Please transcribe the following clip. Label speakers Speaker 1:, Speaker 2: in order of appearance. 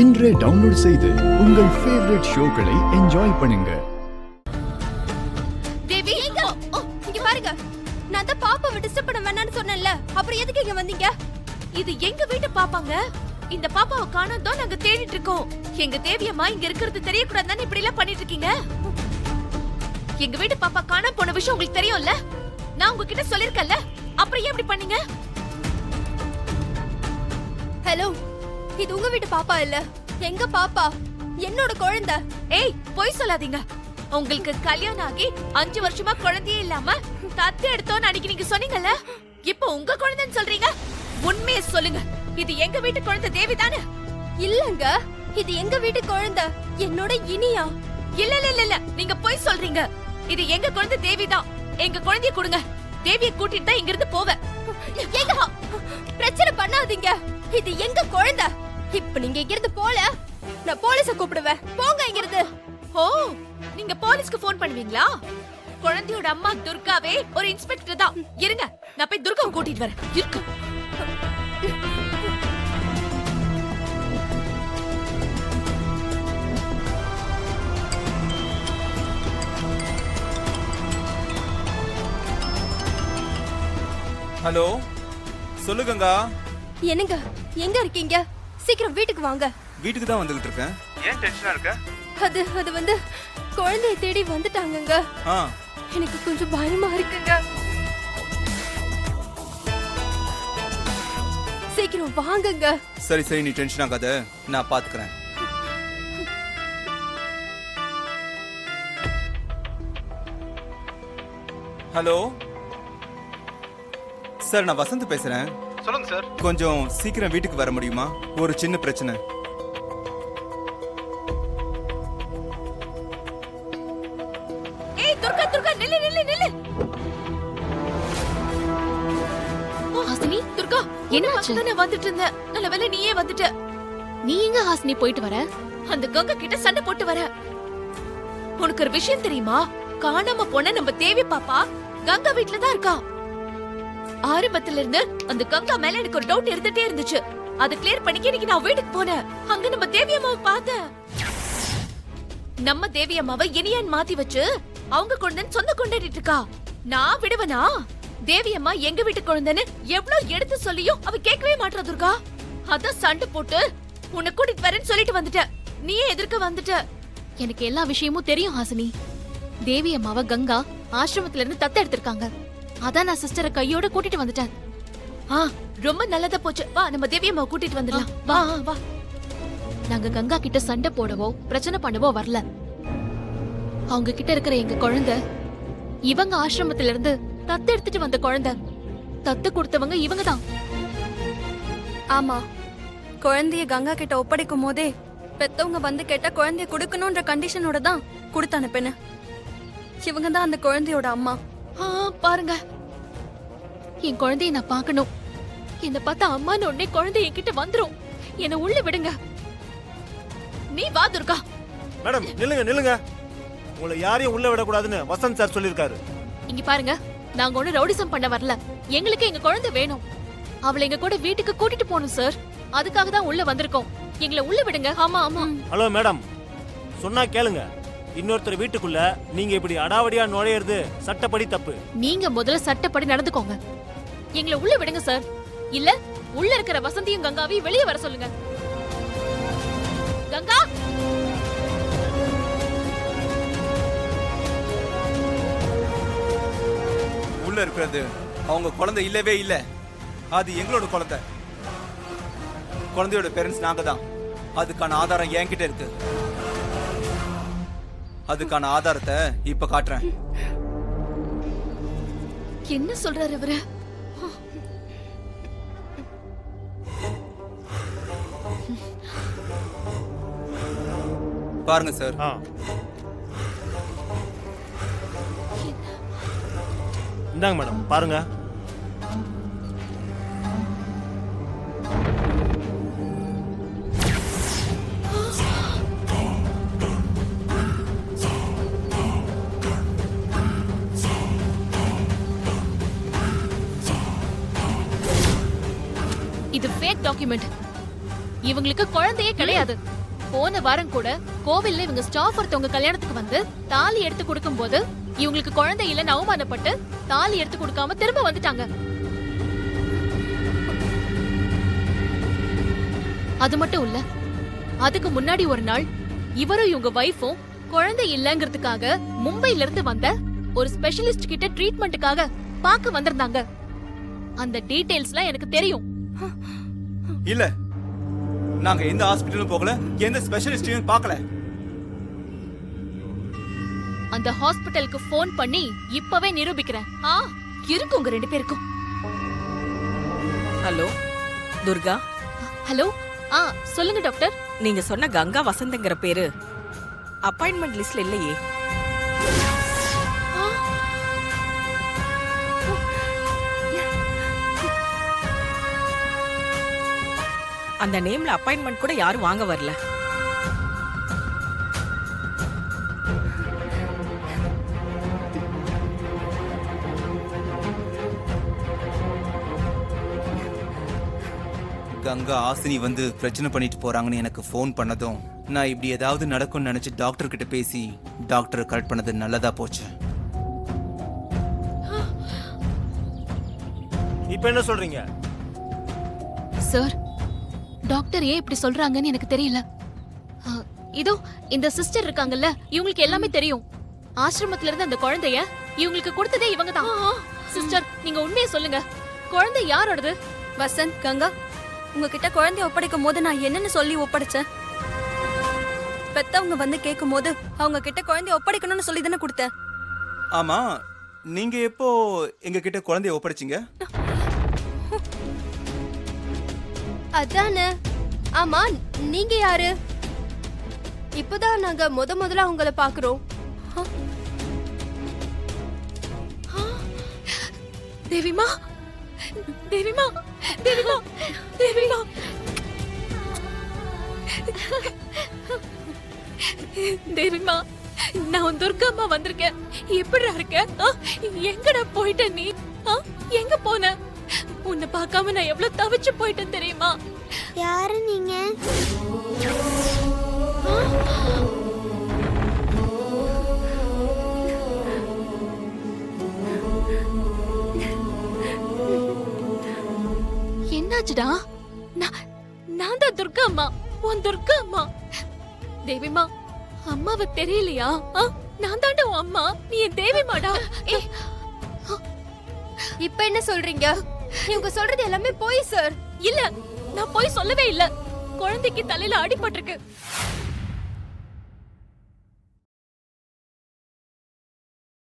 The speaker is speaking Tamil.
Speaker 1: இன்றே டவுன்லோட் செய்து உங்கள் ஃபேவரட் ஷோக்களை என்ஜாய் பண்ணுங்க.
Speaker 2: தேவி இங்க பாருங்க, நான் தான் பாப்பாவை டிஸ்டர்ப் பண்ண வேணாம்னு சொன்னேன்ல, அப்புறம் எதுக்கு இங்க வந்தீங்க?
Speaker 3: இது எங்க வீட்டு பாப்பாங்க. இந்த பாப்பாவை காணோம் தான் நாங்க தேடிட்டு இருக்கோம். எங்க தேவியம்மா இங்க இருக்கிறது தெரியக்கூடாதுன்னு இப்படி எல்லாம் பண்ணிட்டு இருக்கீங்க. எங்க வீட்டு பாப்பா காண போன விஷயம் உங்களுக்கு தெரியும்ல, நான் உங்ககிட்ட சொல்லிருக்கேன்ல, அப்புறம் ஏன் இப்படி பண்ணீங்க?
Speaker 2: ஹலோ, இது உங்க வீட்டு பாப்பா இல்ல, எங்க பாப்பா, என்னோட குழந்தை.
Speaker 3: ஏய், பொய் சொல்லாதீங்க. உங்களுக்கு கல்யாணம் ஆகி 5 வருஷமா குழந்தையே இல்லாம தத்து எடுத்தோன்னு அன்னைக்கு நீங்க சொன்னீங்கல்ல, இப்போ உங்க குழந்தைன்னு சொல்றீங்க. உண்மையை சொல்லுங்க, இது எங்க வீட்டு குழந்தை தேவி தானே?
Speaker 2: இல்லங்க, இது எங்க வீட்டு குழந்தை, என்னோட இனியா.
Speaker 3: இல்ல இல்ல இல்ல இல்ல, நீங்க பொய் சொல்றீங்க. இது எங்க குழந்தை தேவி தான். எங்க குழந்தைய கொடுங்க, தேவியை கூட்டிட்டு தான் இங்க இருந்து போவேன்.
Speaker 2: ஏங்க பிரச்சனை பண்ணாதீங்க, இது எங்க குழந்தை. இப்ப நீங்க இங்க இருந்து போல, நான் போலீஸ கூப்பிடுவேன். போங்க இங்க இருந்து.
Speaker 3: ஓ, நீங்க போலீஸ்க்கு போன் பண்ணுவீங்களா? குழந்தையோட அம்மா துர்காவே ஒரு இன்ஸ்பெக்டர் தான். இருங்க, நான் போய் துர்காவை கூட்டிட்டு வரேன். இருக்கு.
Speaker 4: ஹலோ, சொல்லுங்கங்க.
Speaker 2: என்னங்க, எங்க இருக்கீங்க? சீக்கிரம் வீட்டுக்கு வாங்க.
Speaker 4: வீட்டுக்கு தான் வந்துகிட்டு இருக்கேன். ஏன் டென்ஷனா இருக்க?
Speaker 2: அது வந்து குழந்தையை தேடி வந்துட்டாங்கங்க. எனக்கு கொஞ்சம் பயமா இருக்குங்க. சீக்கிரம் வாங்குங்க.
Speaker 4: சரி சரி, நீ டென்ஷன் ஆகாத, நான் பாத்துக்கிறேன். ஹலோ சார், நான் வசந்த் பேசுறேன்.
Speaker 5: சொல்லுங்க சார்.
Speaker 4: கொஞ்சம் சீக்கிரம் வீட்டுக்கு வர முடியுமா? ஒரு சின்ன பிரச்சனை.
Speaker 3: ஏய் துர்கா, துர்கா, நில்லு நில்லு நில்லு. ஹாசினி, துர்கா, என்னாச்சு? நான் வந்துட்டு இருந்தேன், நல்ல வேளை நீயே வந்துட்ட. நீ எங்க ஹாசினி போயிட்டு வர? அந்த கங்கா கிட்ட சண்டை போட்டு வர. உனக்கு ஒரு விஷயம் தெரியுமா? காணாம போன நம்ம தேவி பாப்பா கங்கா வீட்ல தான் இருக்கா. ஆரம்பத்துல இருந்து அந்த கங்கா மேல எனக்கு ஒரு டவுட் இருந்துட்டே இருந்துச்சு. அதை கிளியர் பண்ணிக்க இன்னைக்கு நான் வீட்டுக்கு போனேன். அங்க நம்ம தேவி அம்மாவை பார்த்தேன். நம்ம தேவி அம்மாவை இனியான் மாத்தி வச்சு அவங்க குழந்தைன்னு சொந்த கொண்டாடிட்டு இருக்கா. நான் விடுவனா? தேவி அம்மா எங்க வீட்டு குழந்தைன்னு எவ்வளவு எடுத்து சொல்லியும் அவ கேட்கவே மாட்டா துர்கா. அதான் சண்டை போட்டு உன்னை கூட்டிட்டு வரேன்னு சொல்லிட்டு வந்துட்ட. நீயே எதிர்க்க வந்துட்ட.
Speaker 6: எனக்கு எல்லா விஷயமும் தெரியும் ஹாசினி. தேவி அம்மாவை கங்கா ஆசிரமத்துல இருந்து தத்து எடுத்திருக்காங்க. அதான் நான் சிஸ்டரை கையோட கூட்டிட்டு வந்துட்டேன்.
Speaker 3: ரொம்ப நல்லதா போச்சு. வா, நம்ம தேவி அம்மாவை கூட்டிட்டு வந்துடலாம். வா வா.
Speaker 6: நாங்க கங்கா கிட்ட சண்டை போடவோ பிரச்சனை பண்ணவோ வரல. அவங்க கிட்ட இருக்கிற எங்க குழந்தை இவங்க ஆசிரமத்துல இருந்து தத்து எடுத்துட்டு வந்த குழந்தை. தத்து கொடுத்தவங்க இவங்க தான்.
Speaker 2: ஆமா, குழந்தைய கங்கா கிட்ட ஒப்படைக்கும் போதே பெத்தவங்க வந்து கேட்டா குழந்தைய கொடுக்கணும்ன்ற கண்டிஷனோட தான் கொடுத்து அனுப்பின. இவங்க தான் அந்த குழந்தையோட அம்மா.
Speaker 6: பாருங்க, என் குழந்தைய நான் பார்க்கணும். என்ன பார்த்தா அம்மான்னு உடனே குழந்தை என்கிட்ட வந்துரும். என்ன உள்ள விடுங்க.
Speaker 3: நீ வா துர்கா.
Speaker 5: மேடம் நில்லுங்க நில்லுங்க, உங்களை யாரையும் உள்ள விடக்கூடாதுன்னு வசந்த் சார் சொல்லிருக்காரு.
Speaker 6: இங்க பாருங்க, நாங்க ஒண்ணு ரவுடிசம் பண்ண வரல. எங்களுக்கு எங்க குழந்தை வேணும். அவளை எங்க கூட வீட்டுக்கு கூட்டிட்டு போகணும் சார். அதுக்காக தான் உள்ள வந்திருக்கோம். எங்களை உள்ள விடுங்க. ஆமா ஆமா.
Speaker 5: ஹலோ மேடம், சொன்னா கேளுங்க. இன்னொருத்தர் வீட்டுக்குள்ள நீங்க இப்படி அடாவடியா நுழையிறது சட்டப்படி தப்பு.
Speaker 6: நீங்க முதல்ல சட்டப்படி நடந்துக்கோங்க. எங்களை உள்ள விடுங்க சார். இல்ல உள்ள இருக்கிற வசந்தியும் கங்காவையும் வெளியே வர சொல்லுங்க. கங்கா,
Speaker 4: உள்ள இருக்கிறது அவங்க குழந்தை இல்லவே இல்ல. அது எங்களோட குழந்தை. குழந்தையோட பேரண்ட்ஸ் நாங்க தான். அதுக்கான ஆதாரம் என்கிட்ட இருக்கு. அதுக்கான ஆதாரத்தை இப்ப காட்டுறேன்.
Speaker 3: என்ன சொல்றாரு இவரு?
Speaker 4: பாருங்க சார்.
Speaker 5: இந்தாங்க மேடம், பாருங்க.
Speaker 6: இது ஃபேக் டாக்குமெண்ட். இவங்களுக்கு குழந்தையே கிடையாது. போன வாரம் கூட கோவில்ல இவங்க ஸ்டாஃப் ஒருத்தவங்க கல்யாணத்துக்கு வந்து தாலி எடுத்து கொடுக்கும்போது இவங்களுக்கு குழந்தை இல்லைன்னு அவமானப்பட்டு தாலி எடுத்து கொடுக்காம திரும்ப வந்துட்டாங்க. அது மட்டும் இல்ல, அதுக்கு முன்னாடி ஒரு நாள் இவரும் இவங்க வைஃபும் குழந்தை இல்லங்கிறதுக்காக மும்பைல இருந்து வந்த ஒரு ஸ்பெஷலிஸ்ட் கிட்ட ட்ரீட்மெண்ட்டுக்காக பார்க்க வந்திருந்தாங்க. அந்த டீடைல்ஸ்லாம் எனக்கு தெரியும்.
Speaker 4: இல்ல, நாங்க எந்த ஹாஸ்பிடலும் போகல, எந்த ஸ்பெஷலிஸ்டையும் பார்க்கல.
Speaker 6: அந்த ஹாஸ்பிடலுக்கு ஃபோன் பண்ணி இப்பவே நிரூபிக்கிறேன்.
Speaker 3: இருக்கு உங்க 2 பேருக்கும்.
Speaker 7: Hello Durga,
Speaker 6: hello. சொல்லுங்க டாக்டர்.
Speaker 7: நீங்க சொன்ன கங்கா வசந்த்ங்கிற பேரு அப்பாயின்மெண்ட் லிஸ்ட்ல இல்லையே. அந்த நேம்ல அப்பாயின்மெண்ட் கூட யாரும் வாங்க வரல.
Speaker 4: கங்கா ஹாசினி வந்து பிரச்சனை பண்ணிட்டு போறாங்கன்னு எனக்கு ஃபோன் பண்ணதும் நான் இப்படி ஏதாவது நடக்கும்னு நினைச்சு டாக்டர் கிட்ட பேசி டாக்டர் கரெக்ட் பண்ணது நல்லதா போச்சு.
Speaker 5: இப்போ என்ன சொல்றீங்க?
Speaker 6: சார், டாக்டர் ஏன் இப்படி சொல்றாங்கன்னு எனக்கு தெரியல. இதோ இந்த சிஸ்டர் இருக்காங்கல்ல, இவங்களுக்கு எல்லாமே தெரியும். ஆசிரமத்துல இருந்து அந்த குழந்தைய இவங்களுக்கு கொடுத்ததே இவங்க தான். சிஸ்டர், நீங்க உண்மையை சொல்லுங்க, குழந்தை யாரோடது?
Speaker 2: வசந்த், கங்கா, உங்ககிட்ட குழந்தைய ஒப்படைக்கும் போது நான் என்னன்னு சொல்லி ஒப்படைச்சேன்? பெத்தவங்க வந்து கேட்கும் போது அவங்க கிட்ட குழந்தைய ஒப்படைக்கணும்னு சொல்லி தானே கொடுத்தேன்.
Speaker 4: ஆமா, நீங்க எப்போ எங்க கிட்ட குழந்தைய ஒப்படைச்சீங்க?
Speaker 8: அதானே. ஆமா, நீங்க யாரு? இப்பதான் நாங்க முதல்ல உங்களை பாக்குறோம்.
Speaker 6: தேவிமா, தேவிமா, தேவிமா, தேவிமா. தேவிமா, நான் துர்காம்மா வந்திருக்கேன். எப்படிடா இருக்க? எங்கடா போயிட்ட நீ? எங்க போன? உன்னை பார்க்காம நான் எவ்வளவு தவிச்சு போயிட்டேன் தெரியுமா?
Speaker 8: யாரு நீங்க?
Speaker 6: என்னாச்சுடா? நான் தான் துர்கா அம்மா, உன் துர்கா அம்மா. தேவிமா, அம்மாவை தெரியலையா? நான் தாண்டா உன் அம்மா, நீ என் தேவிமாடா.
Speaker 8: இப்ப என்ன சொல்றீங்க? இவங்க சொல்றது எல்லாமே போய் சார்.
Speaker 6: இல்ல, நான் போய் சொல்லவே இல்ல. குழந்தைக்கு தலையில அடிபட்டிருக்கு.